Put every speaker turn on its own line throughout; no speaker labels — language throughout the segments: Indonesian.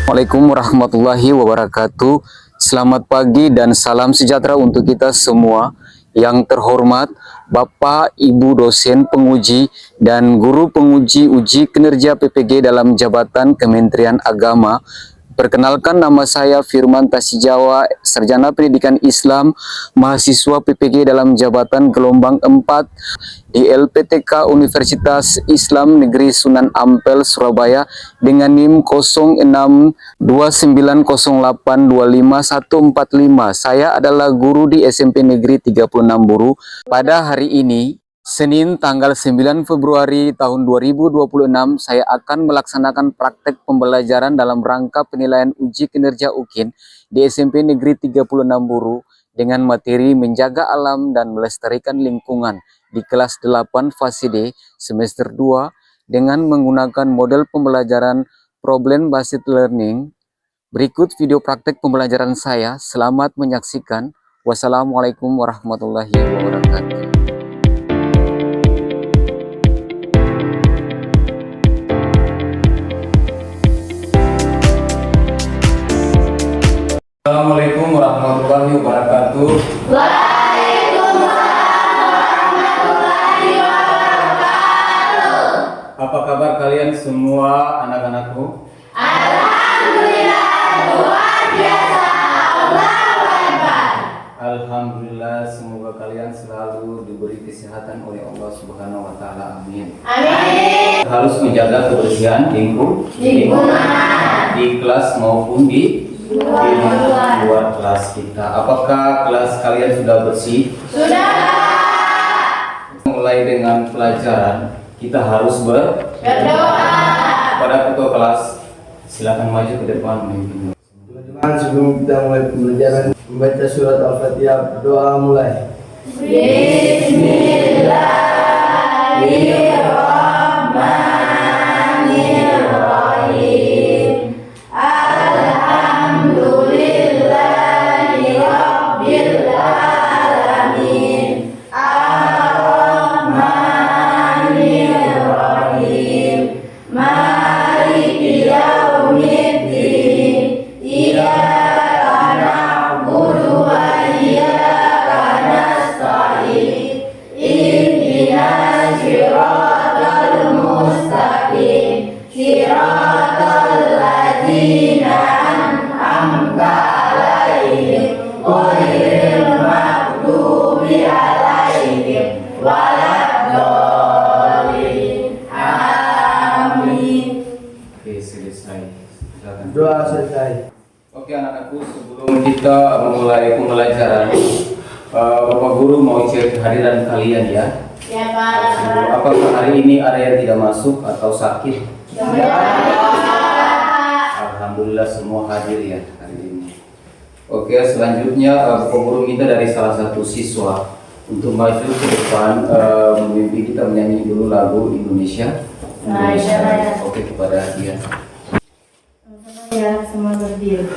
Assalamualaikum warahmatullahi wabarakatuh. Selamat pagi dan salam sejahtera untuk kita semua. Yang terhormat Bapak, Ibu dosen penguji dan guru penguji uji kinerja PPG dalam jabatan Kementerian Agama. Perkenalkan, nama saya Firman Tasijawa, Sarjana Pendidikan Islam, mahasiswa PPG dalam jabatan gelombang 4 di LPTK Universitas Islam Negeri Sunan Ampel, Surabaya dengan NIM 0620825145. Saya adalah guru di SMP Negeri 36 Buru. Pada hari ini, Senin tanggal 9 Februari tahun 2026, saya akan melaksanakan praktek pembelajaran dalam rangka penilaian uji kinerja UKIN di SMP Negeri 36 Buru dengan materi menjaga alam dan melestarikan lingkungan di kelas 8 fase D semester 2 dengan menggunakan model pembelajaran problem based learning. Berikut video praktek pembelajaran saya. Selamat menyaksikan. Wassalamualaikum warahmatullahi wabarakatuh.
Assalamualaikum warahmatullahi wabarakatuh.
Waalaikumsalam warahmatullahi wabarakatuh.
Apa kabar kalian semua anak-anakku?
Alhamdulillah, luar biasa. Allahu Akbar.
Alhamdulillah, semoga kalian selalu diberi kesehatan oleh Allah Subhanahu wa taala. Amin.
Amin.
Harus menjaga kebersihan lingkungan di kelas maupun di luar kelas kita. Apakah kelas kalian sudah bersih?
Sudah.
Mulai dengan pelajaran, kita harus
Berdoa.
Pada ketua kelas, silakan maju ke depan memimpin.
Teman-teman, sebelum kita mulai pembelajaran, membaca surat Al-Fatihah, berdoa mulai.
Bismillahirrahmanirrahim. Alhamdulillahi rabbil alamin. Ar-Rahmanir-Rahim. Maliki yaumiddin. Iyyaka na'budu wa iyyaka nasta'in. Ihdinas siratal mustaqim. Siratal ladzina an'amta 'alaihim ghairil maghdubi 'alaihim waladdallin. Amin.
Oke, selesai. Silakan.
Doa selesai.
Oke anak-anakku, sebelum kita memulai pembelajaran, Bapak Guru mau cek kehadiran kalian ya.
Ya Pak.
Apakah hari ini ada yang tidak masuk atau sakit? Alhamdulillah semua hadir ya hari ini. Oke, selanjutnya Bapak Guru minta dari salah satu siswa untuk maju ke depan memimpin kita menyanyi dulu lagu Indonesia. Oke, kepada dia.
Ya, semua berdiri.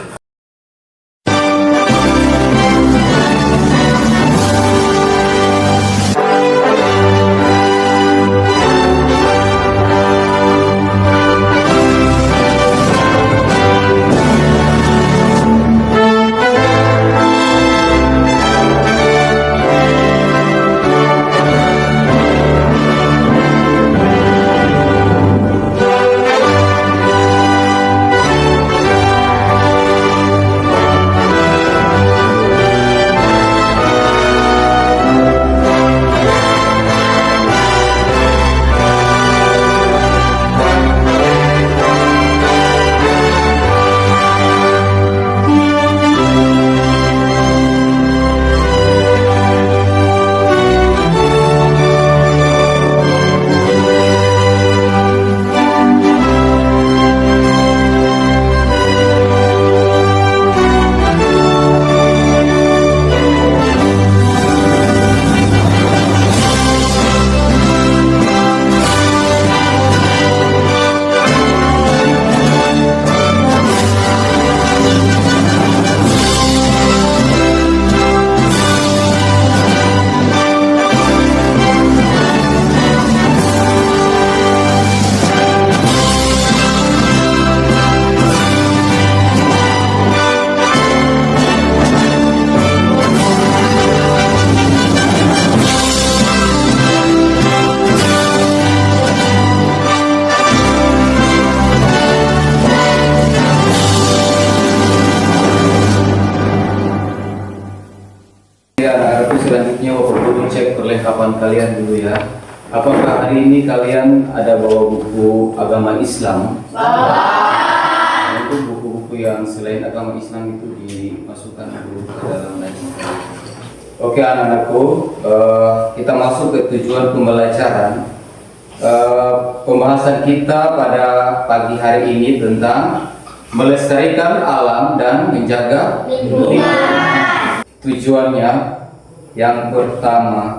selanjutnya Bapak Guru cek perlengkapan kalian dulu ya. Apakah hari ini kalian ada bawa buku agama Islam? Itu buku-buku yang selain agama Islam itu dimasukkan dulu ke dalam laci. Oke anak-anakku, kita masuk ke tujuan pembelajaran. Pembahasan kita pada pagi hari ini tentang melestarikan alam dan menjaga lingkungan. Tujuannya yang pertama,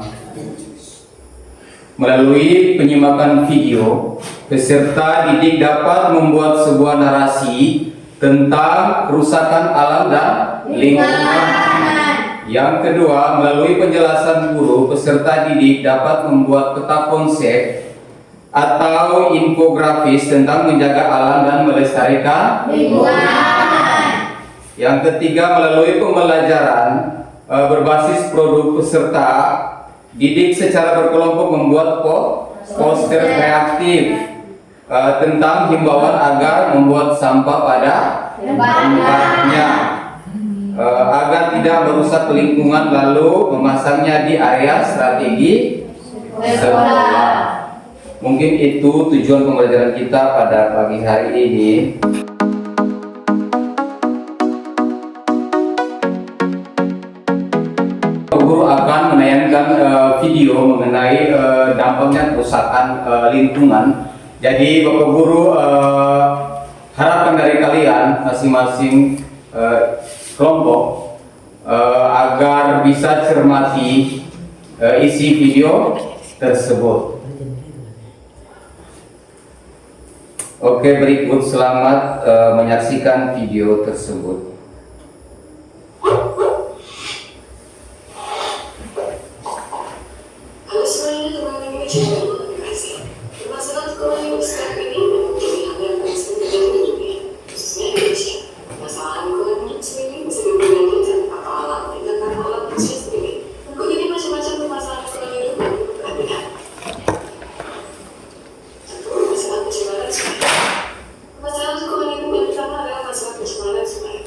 melalui penyimakan video, peserta didik dapat membuat sebuah narasi tentang kerusakan alam dan lingkungan. Yang kedua, melalui penjelasan guru, peserta didik dapat membuat peta konsep atau infografis tentang menjaga alam dan melestarikan lingkungan. Yang ketiga, melalui pembelajaran berbasis produk peserta didik secara berkelompok membuat poster kreatif tentang himbauan agar membuat sampah pada tempatnya agar tidak merusak lingkungan, lalu memasangnya di area strategi sekolah. Mungkin itu tujuan pembelajaran kita pada pagi hari ini. Guru akan menayangkan video mengenai dampaknya kerusakan lingkungan. Jadi Bapak Guru harapan dari kalian masing-masing kelompok agar bisa cermati isi video tersebut. Oke, berikut selamat menyaksikan video tersebut.
Halo semuanya, teman-teman yang terima kasih. Permasalahan sekolah yang sekarang ini memang hal yang paling sering terjadi di dunia, khususnya Indonesia. Masalah lingkungan hidup sendiri bisa dibandingkan atau alam dengan karena alam manusia sendiri. Kok jadi macam-macam permasalahan sekolah hidup yang berbeda. Satu, masalah pencemaran sungai. Masalah sekolah hidup yang pertama adalah masalah pencemaran sungai.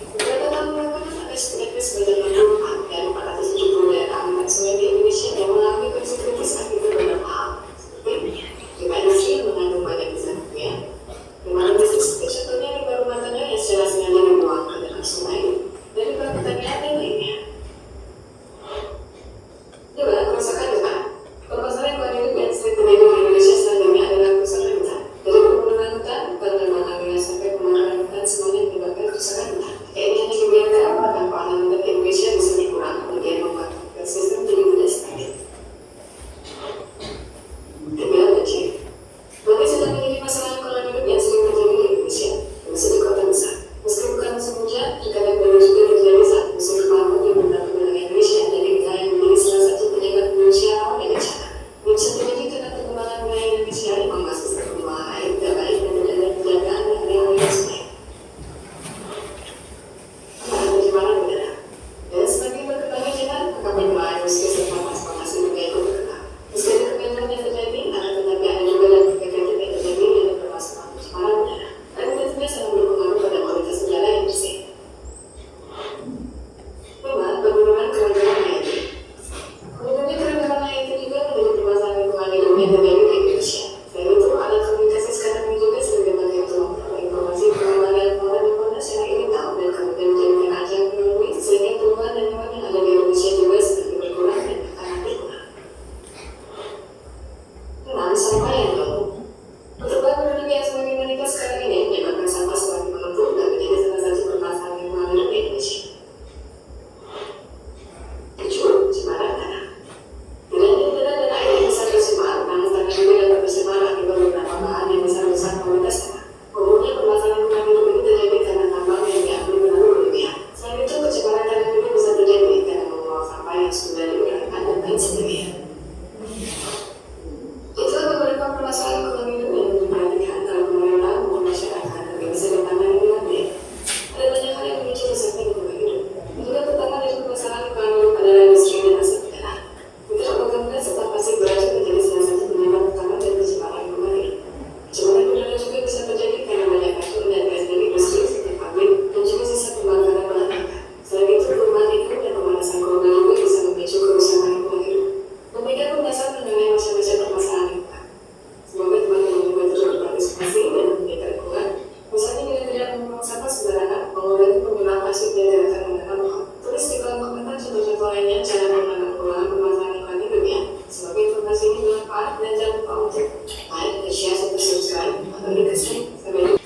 masuk dia dan akan menggunakan bohong. Tulis di kolom komentar contoh-contoh lainnya cara memandang pola permasalahan lingkungan hidup ya. Semoga informasi ini bermanfaat dan jangan lupa untuk like, share, serta subscribe atau dislike. Sampai jumpa.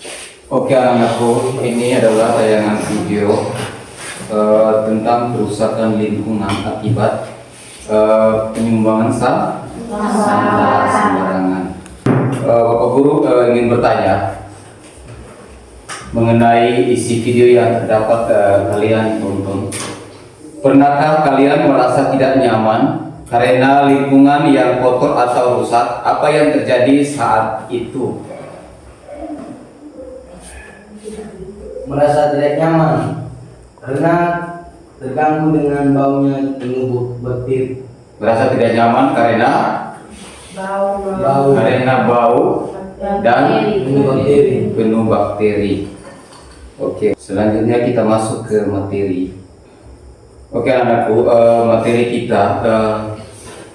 Oke anak-anakku, ini adalah tayangan video tentang kerusakan lingkungan akibat penyumbangan sampah sembarangan. Bapak Guru ingin bertanya mengenai isi video yang terdapat kalian tonton. Pernahkah kalian merasa tidak nyaman karena lingkungan yang kotor atau rusak? Apa yang terjadi saat itu?
Merasa tidak nyaman karena terganggu dengan baunya penuh bakteri.
Merasa tidak nyaman karena
Bau
bau dan
bakteri.
penuh bakteri. Oke, selanjutnya kita masuk ke materi. Oke anakku, materi kita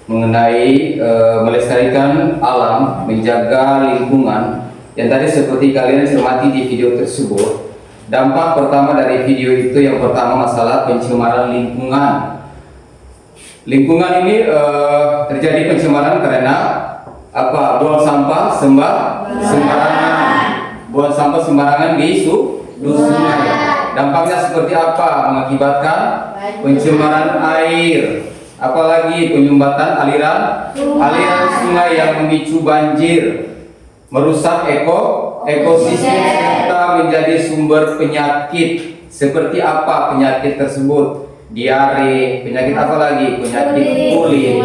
mengenai melestarikan alam, menjaga lingkungan. Yang tadi seperti kalian cermati di video tersebut, dampak pertama dari video itu yang pertama masalah pencemaran lingkungan. Lingkungan ini terjadi pencemaran karena apa? Buang sampah sembarangan. Buang sampah sembarangan di sungai. Dampaknya seperti apa? Mengakibatkan pencemaran air, apalagi penyumbatan aliran sungai yang memicu banjir, merusak ekosistem serta menjadi sumber penyakit. Seperti apa penyakit tersebut? Diare, penyakit apa lagi? Penyakit kulit,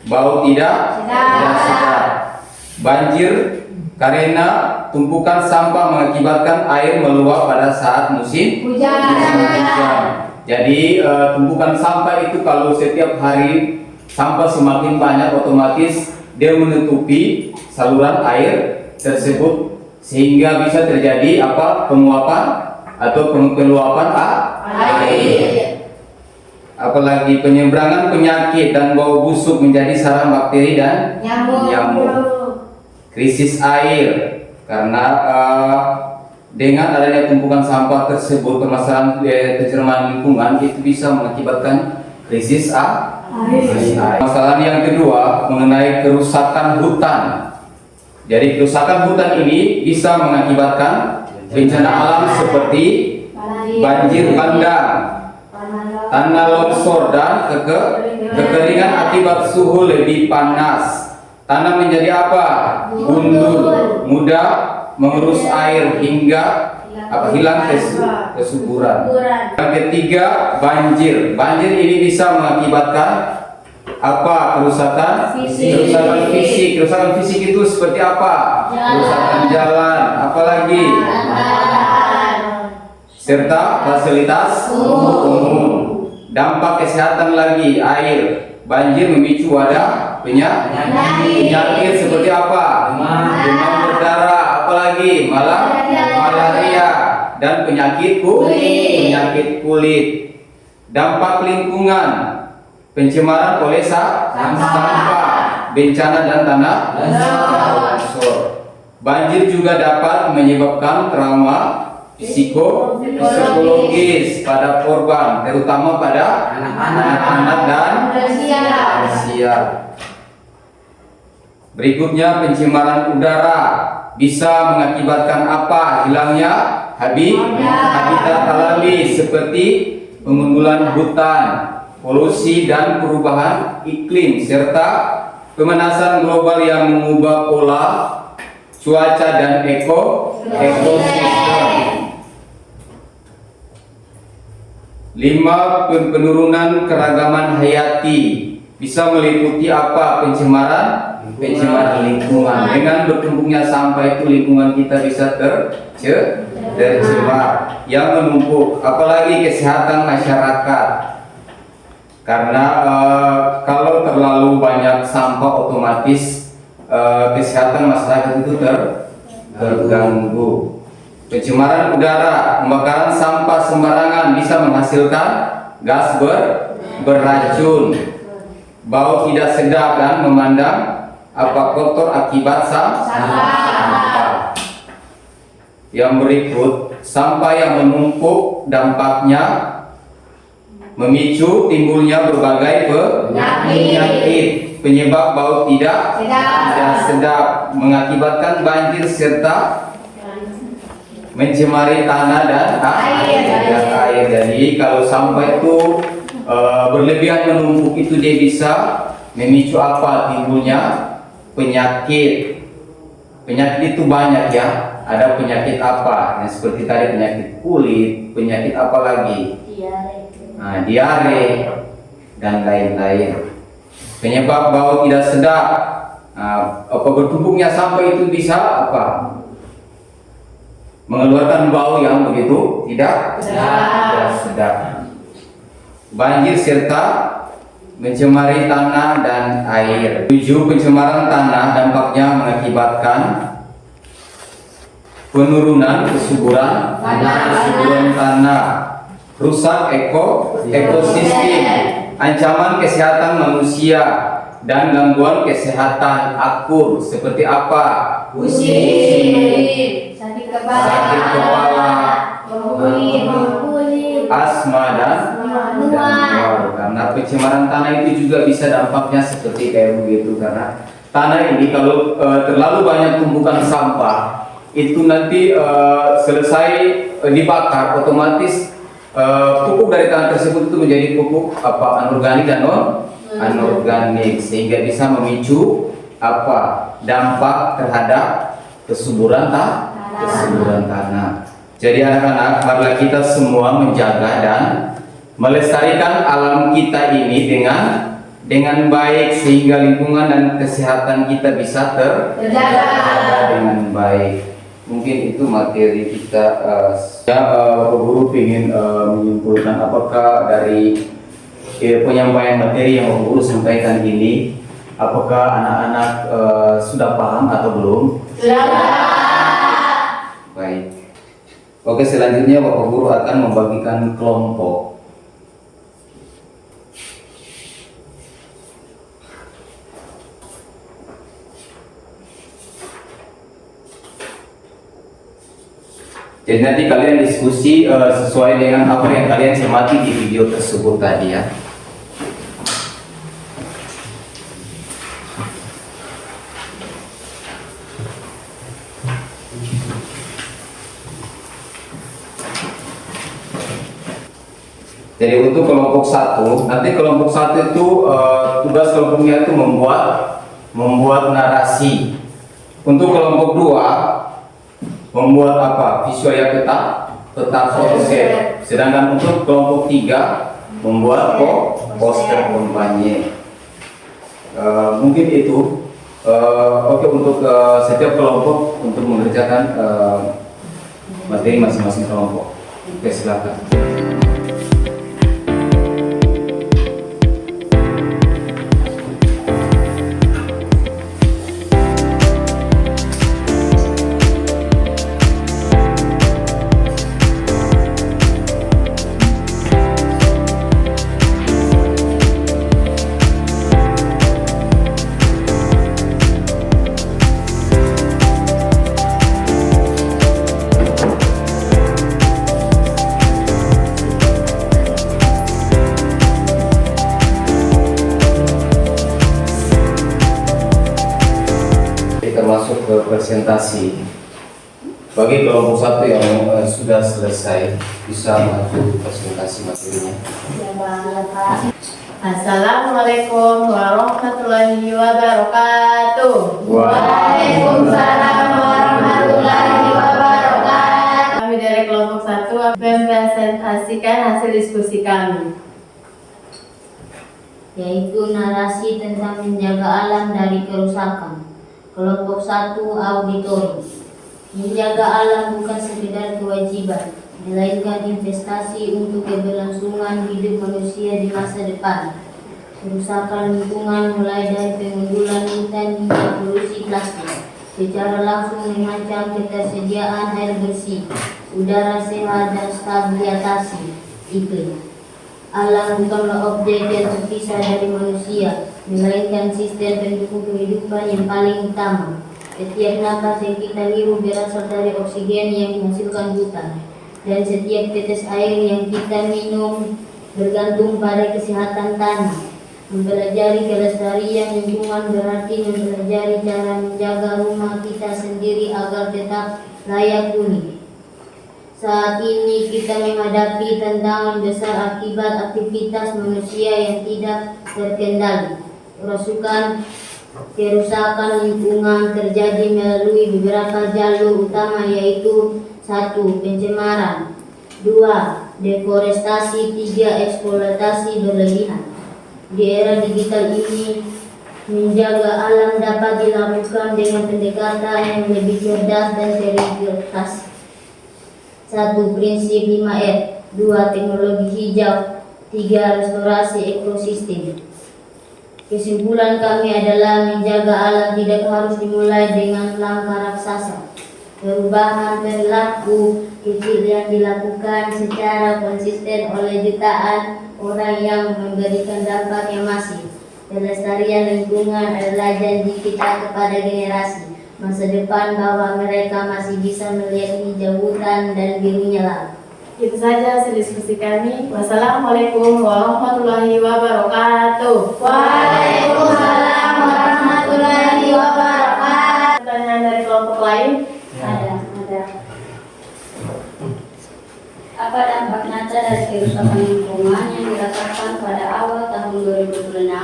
bau tidak sedap, banjir karena tumpukan sampah mengakibatkan air meluap pada saat musim hujan. Jadi tumpukan sampah itu kalau setiap hari sampah semakin banyak, otomatis dia menutupi saluran air tersebut sehingga bisa terjadi apa? Penguapan atau peluapan air. Apalagi penyeberangan penyakit dan bau busuk menjadi sarang bakteri dan nyamuk. Krisis air karena dengan adanya tumpukan sampah tersebut, permasalahan pencemaran lingkungan itu bisa mengakibatkan krisis air. Masalah yang kedua mengenai kerusakan hutan. Jadi kerusakan hutan ini bisa mengakibatkan bencana alam seperti banjir bandang, tanah longsor dan kekeringan akibat suhu lebih panas. Tanah menjadi apa? Gundul, mudah mengerus air hingga hilang kesuburan. Yang ketiga, banjir. Banjir ini bisa mengakibatkan apa? Kerusakan fisik. Kerusakan fisik itu seperti apa? Kerusakan jalan, apalagi serta fasilitas umum. Dampak kesehatan lagi, air. Banjir memicu ada penyakit seperti apa? Demam berdarah, apalagi malaria dan penyakit kulit. Dampak lingkungan, pencemaran oleh sampah, bencana dan tanah longsor. Banjir juga dapat menyebabkan trauma psikologis pada korban, terutama pada anak-anak dan lansia. Berikutnya, pencemaran udara bisa mengakibatkan apa? Hilangnya habitat alami seperti pengundulan hutan, polusi dan perubahan iklim, serta pemanasan global yang mengubah pola cuaca dan ekosistem. 5. Penurunan keragaman hayati bisa meliputi apa? Pencemaran lingkungan. Dengan bertumpuknya sampah itu lingkungan kita bisa tercemar yang menumpuk. Apalagi kesehatan masyarakat. Karena kalau terlalu banyak sampah otomatis kesehatan masyarakat itu terganggu. Pencemaran udara, pembakaran sampah sembarangan bisa menghasilkan gas beracun, bau tidak sedap dan memandang apa kotor akibat sampah. yang berikut, sampah yang menumpuk dampaknya memicu timbulnya berbagai penyakit, penyebab bau tidak sedap, mengakibatkan banjir serta mencemari tanah dan air. Jadi kalau sampah itu berlebihan menumpuk itu dia bisa memicu apa? Timbulnya penyakit. Penyakit itu banyak ya. Ada penyakit apa? Yang seperti tadi penyakit kulit, penyakit apa lagi? Diare dan lain-lain. Penyebab bau tidak sedap. Bertumpuknya sampah itu bisa apa? Mengeluarkan bau yang begitu tidak sedap. Banjir serta mencemari tanah dan air. 7. Pencemaran tanah dampaknya mengakibatkan penurunan kesuburan tanah, rusak ekosistem, ancaman kesehatan manusia, dan gangguan kesehatan akur seperti apa?
Pusing, sakit kepala,
asma dan mual. Karena pencemaran tanah itu juga bisa dampaknya seperti kayak begitu, karena tanah ini kalau terlalu banyak tumpukan sampah itu nanti selesai dibakar otomatis pupuk dari tanah tersebut itu menjadi pupuk anorganik dan anorganik, sehingga bisa memicu dampak terhadap kesuburan tanah. Jadi anak-anak, marilah kita semua menjaga dan melestarikan alam kita ini dengan baik, sehingga lingkungan dan kesehatan kita bisa terjaga dengan baik. Mungkin itu materi kita. Bapak Guru ingin menyimpulkan apakah dari penyampaian materi yang Bapak Guru sampaikan ini, apakah anak-anak sudah paham atau belum? Baik. Oke, selanjutnya Bapak Guru akan membagikan kelompok. Jadi nanti kalian diskusi sesuai dengan apa yang kalian cermati di video tersebut tadi ya. Jadi untuk kelompok 1, nanti kelompok 1 itu tugas kelompoknya itu membuat narasi. Untuk kelompok 2 membuat visual yang tetap konsep. Sedangkan untuk kelompok 3 membuat poster kampanye. Mungkin itu oke untuk setiap kelompok untuk mengerjakan materi masing-masing kelompok. Oke, silakan. Masuk ke presentasi. Bagi kelompok 1 yang sudah selesai, bisa maju presentasi materinya.
Assalamualaikum warahmatullahi wabarakatuh.
Waalaikumsalam
warahmatullahi wabarakatuh. Kami dari kelompok 1 mempresentasikan hasil diskusi kami,
yaitu narasi tentang menjaga alam dari kerusakan. Kelompok 1 auditori. Menjaga alam bukan sekedar kewajiban, melainkan investasi untuk keberlangsungan hidup manusia di masa depan. Kerusakan lingkungan mulai dari pengundulan hutan hingga polusi plastik secara langsung mengancam ketersediaan air bersih, udara sehat dan stabilisasi iklim. Alam bukanlah objek yang terpisah dari manusia, melainkan sistem pendukung kehidupan yang paling utama. Setiap napas yang kita hirup berasal dari oksigen yang dihasilkan hutan, dan setiap tetes air yang kita minum bergantung pada kesehatan tanah. Mempelajari kelestarian lingkungan berarti mempelajari cara menjaga rumah kita sendiri agar tetap layak huni. Saat ini kita menghadapi tantangan besar akibat aktivitas manusia yang tidak terkendali. Kerusakan lingkungan terjadi melalui beberapa jalur utama, yaitu 1. Pencemaran, 2. Deforestasi, 3. Eksploitasi berlebihan. Di era digital ini, menjaga alam dapat dilakukan dengan pendekatan yang lebih cerdas dan terintegrasi. 1. Prinsip 5R, 2. Teknologi hijau, 3. Restorasi ekosistem. Kesimpulan kami adalah menjaga alam tidak harus dimulai dengan langkah raksasa. Perubahan perilaku kecil yang dilakukan secara konsisten oleh jutaan orang yang memberikan dampak yang masif. Pelestarian lingkungan adalah janji kita kepada generasi masa depan bahwa mereka masih bisa melihat hijau hutan dan birunya laut.
Itu saja hasil diskusi kami. Wassalamualaikum warahmatullahi wabarakatuh. Waalaikumsalam warahmatullahi wabarakatuh. Pertanyaan dari kelompok lain?
Ada. Apa dampak nyata dari kerusakan lingkungan yang dirasakan pada awal tahun 2026?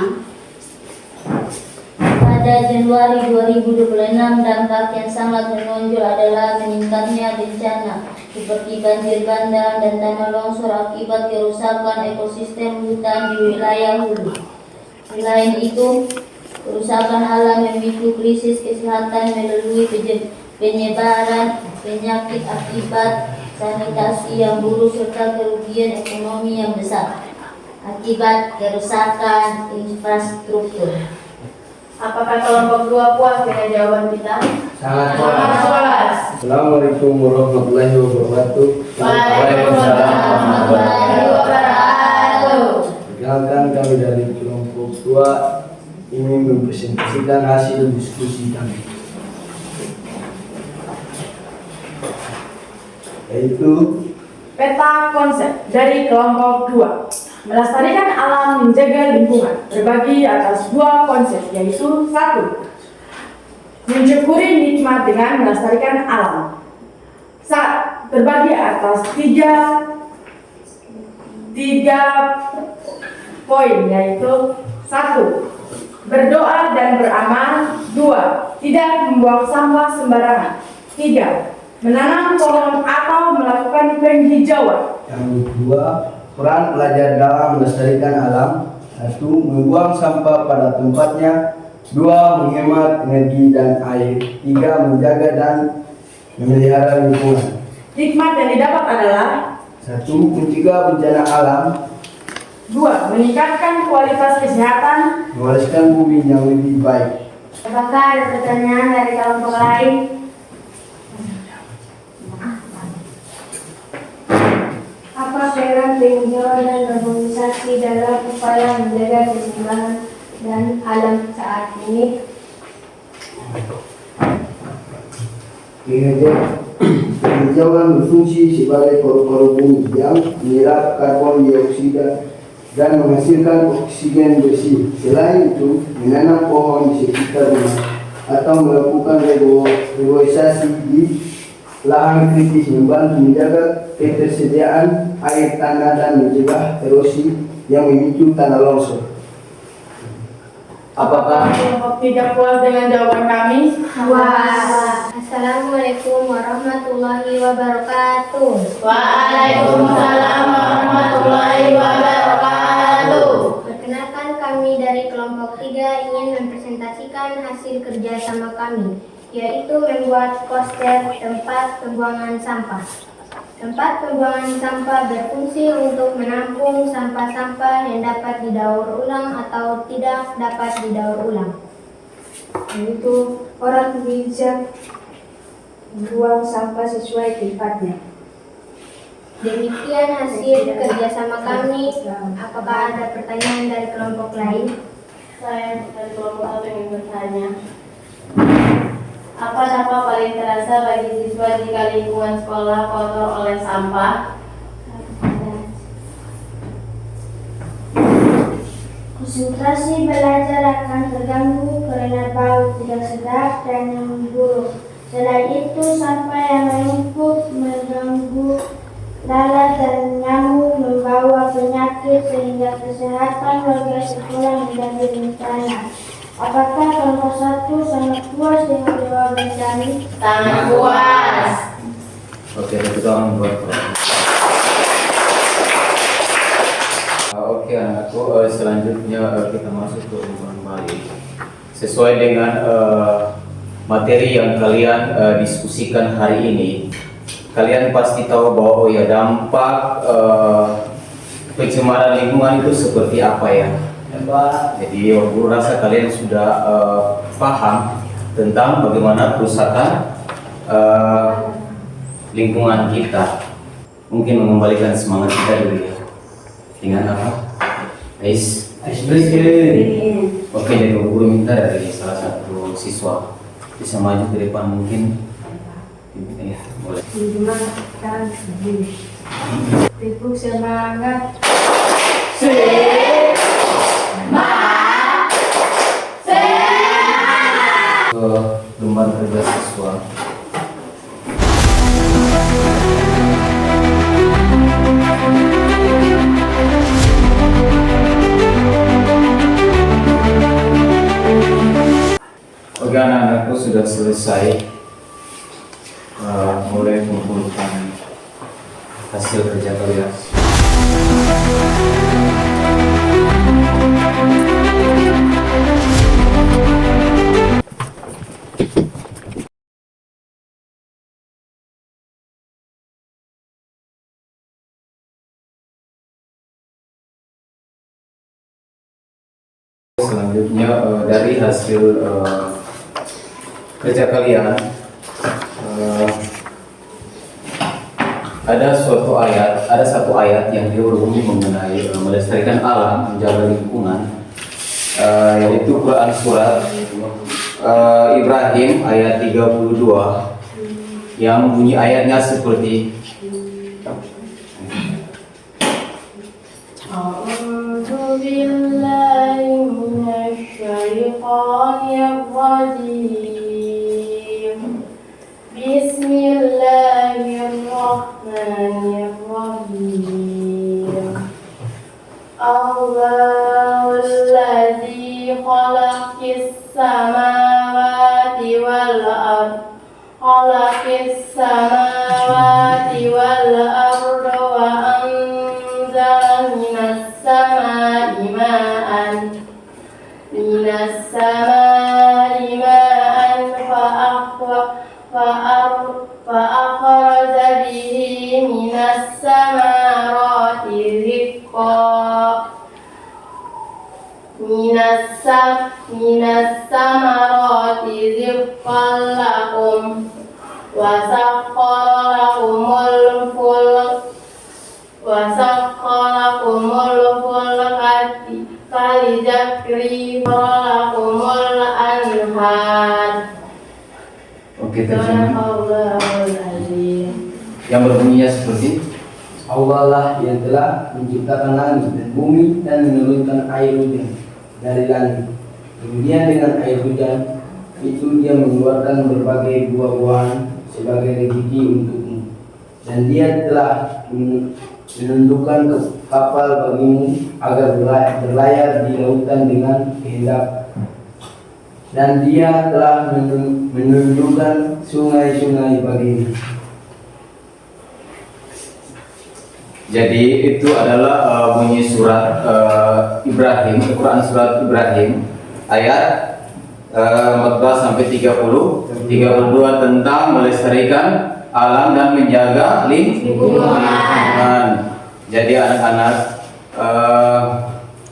Pada Januari 2026, dampak yang sangat menonjol adalah meningkatnya bencana seperti banjir bandang dan tanah longsor akibat kerusakan ekosistem hutan di wilayah hulu. Selain itu, kerusakan alam memicu krisis kesehatan melalui penyebaran penyakit akibat sanitasi yang buruk serta kerugian ekonomi yang besar akibat kerusakan infrastruktur.
Apakah kelompok 2 puas dengan jawaban kita?
Sangat
puas.
Assalamualaikum warahmatullahi wabarakatuh.
Waalaikumsalam warahmatullahi wabarakatuh.
Perkenalkan, kami dari kelompok 2 ingin mempresentasikan hasil diskusi kami, yaitu
peta konsep dari kelompok 2. Melestarikan alam, menjaga lingkungan, terbagi atas 2 konsep, yaitu 1. Mensyukuri nikmat dengan melestarikan alam. Terbagi atas 3 poin, yaitu 1. Berdoa dan beramal. 2. Tidak membuang sampah sembarangan. 3. Menanam pohon atau melakukan penghijauan.
yang kedua, peran pelajar dalam melestarikan alam. 1. Membuang sampah pada tempatnya. 2. Menghemat energi dan air. 3. Menjaga dan memelihara lingkungan.
Hikmat yang didapat adalah
1. Mencegah bencana alam.
2. Meningkatkan kualitas kesehatan.
Mewariskan bumi yang lebih baik.
Apakah ada pertanyaan dari kelompok lain?
Apa peran penghijauan dan urbanisasi dalam upaya menjaga keseimbangan dan alam saat ini?
Penghijauan berfungsi sebagai paru-paru bumi yang menyerap karbon dioksida dan menghasilkan oksigen bersih. Selain itu, menanam pohon di sekitar rumah atau melakukan reboisasi di lahan kritis membantu menjaga ketersediaan air tanah dan mencegah erosi yang memicu tanah longsor.
Apakah kelompok 3 puas dengan jawaban kami?
Puas. Assalamualaikum warahmatullahi wabarakatuh.
Waalaikumsalam warahmatullahi wabarakatuh.
Perkenalkan, kami dari kelompok 3 ingin mempresentasikan hasil kerjasama kami, yaitu membuat poster tempat pembuangan sampah. Tempat pembuangan sampah berfungsi untuk menampung sampah-sampah yang dapat didaur ulang atau tidak dapat didaur ulang. Yaitu orang bijak membuang sampah sesuai tempatnya. Demikian hasil kerjasama kami. Apakah ada pertanyaan dari kelompok lain?
Saya dari kelompok 1 ingin bertanya. Apa dampak paling terasa bagi siswa jika lingkungan sekolah kotor oleh sampah?
Konsentrasi belajar akan terganggu karena bau tidak sedap dan yang buruk. Selain itu, sampah yang menumpuk mengganggu lalat dan nyamuk, membawa penyakit sehingga kesehatan warga sekolah menjadi bencana. Apakah kelompok 1 sangat puas dengan jawaban kami?
Sangat puas.
Oke, kita membuat Oke anak-anakku, selanjutnya kita masuk ke lingkungan kembali. Sesuai dengan materi yang kalian diskusikan hari ini, kalian pasti tahu bahwa dampak pencemaran lingkungan itu seperti apa ya? Jadi guru rasa kalian sudah paham tentang bagaimana kerusakan lingkungan kita. Mungkin mengembalikan semangat kita dulu ya. Dengan apa? Ice breaking. Oke, jadi guru minta dari salah satu siswa bisa maju ke depan mungkin. Ya, boleh.
Semangat, Pipuk semangat.
Ke lembar kerja siswa. Oke anak-anakku sudah selesai. Mulai mengumpulkan hasil kerja kalian. Selanjutnya dari hasil kerja kalian ada satu ayat yang dia berbunyi mengenai melestarikan alam, menjaga lingkungan, yaitu Quran surat Ibrahim ayat 32 yang bunyi ayatnya seperti
A'udzu billahi minasy syaithanir rajim. Bismillahirrahmanirrahim. Allahulladzi khalaqis samawati wal ardh wa anzala minas samai ma'an fa'akhraja bihi minas samarati rizqan lakum wa sakhkhara lakumul fulka kalijri lakumul anhar.
Oke, yang berbunyinya seperti
Allah lah yang telah menciptakan langit dan bumi dan menurunkan air hujan dari langit. Kemudian dengan air hujan itu dia mengeluarkan berbagai buah-buahan sebagai rezeki untukmu. Dan dia telah menundukkan kapal bagimu agar berlayar di lautan dengan kehendak. Dan dia telah menundukkan sungai-sungai bagimu.
Jadi itu adalah bunyi surat Ibrahim, Quran surat Ibrahim ayat 14 sampai 30, 32 tentang melestarikan alam dan menjaga lingkungan. Jadi anak-anak,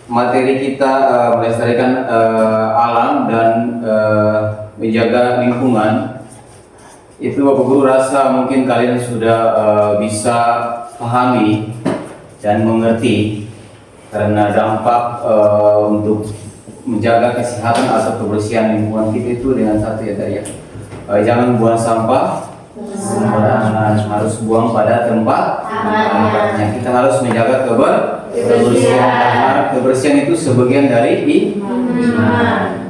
materi kita melestarikan alam dan menjaga lingkungan itu Bapak Guru rasa mungkin kalian sudah bisa pahami dan mengerti, karena dampak untuk menjaga kesehatan atau kebersihan lingkungan kita itu dengan satu ya tadi ya, Jangan buang sampah sembarangan, harus buang pada tempatnya. Kita harus menjaga kebersihan karena kebersihan itu sebagian dari iman.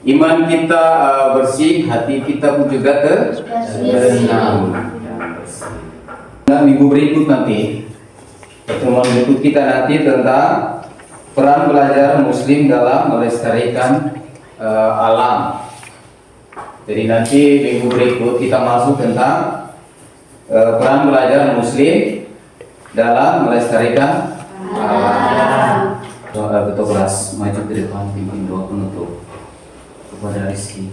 Iman kita bersih, hati kita pun juga tenang. Nah, minggu berikut nanti, pertemuan berikut kita nanti tentang peran belajar Muslim dalam melestarikan alam. Jadi nanti minggu berikut kita masuk tentang peran belajar Muslim dalam melestarikan alam. Ketua kelas maju ke depan, pimpin doa penutup kepada Rizky.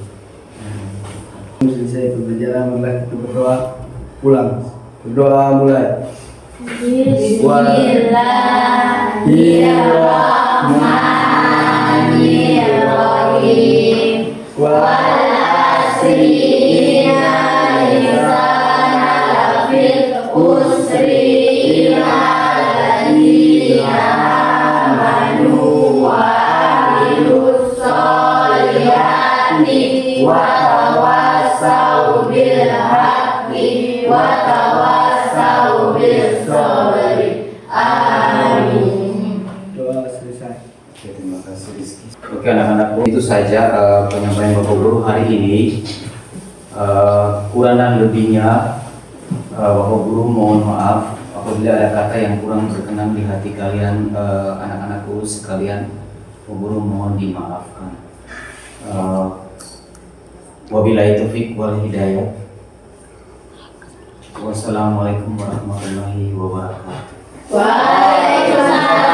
Selesai pembelajaran, marilah kita berdoa. Pulang. Berdoa mulai.
Bismillahirrahmanirrahim.
Doa selesai.
Oke, terima kasih Rizky. Oke anak-anakku, itu saja penyampaian Bapak Guru hari ini. Kurang dan lebihnya Bapak Guru mohon maaf apabila ada kata yang kurang berkenan di hati kalian, anak-anakku sekalian. Bapak Guru mohon dimaafkan. Wabillahi taufiq wal hidayah. Wassalamualaikum warahmatullahi wabarakatuh.
Waalaikumsalam.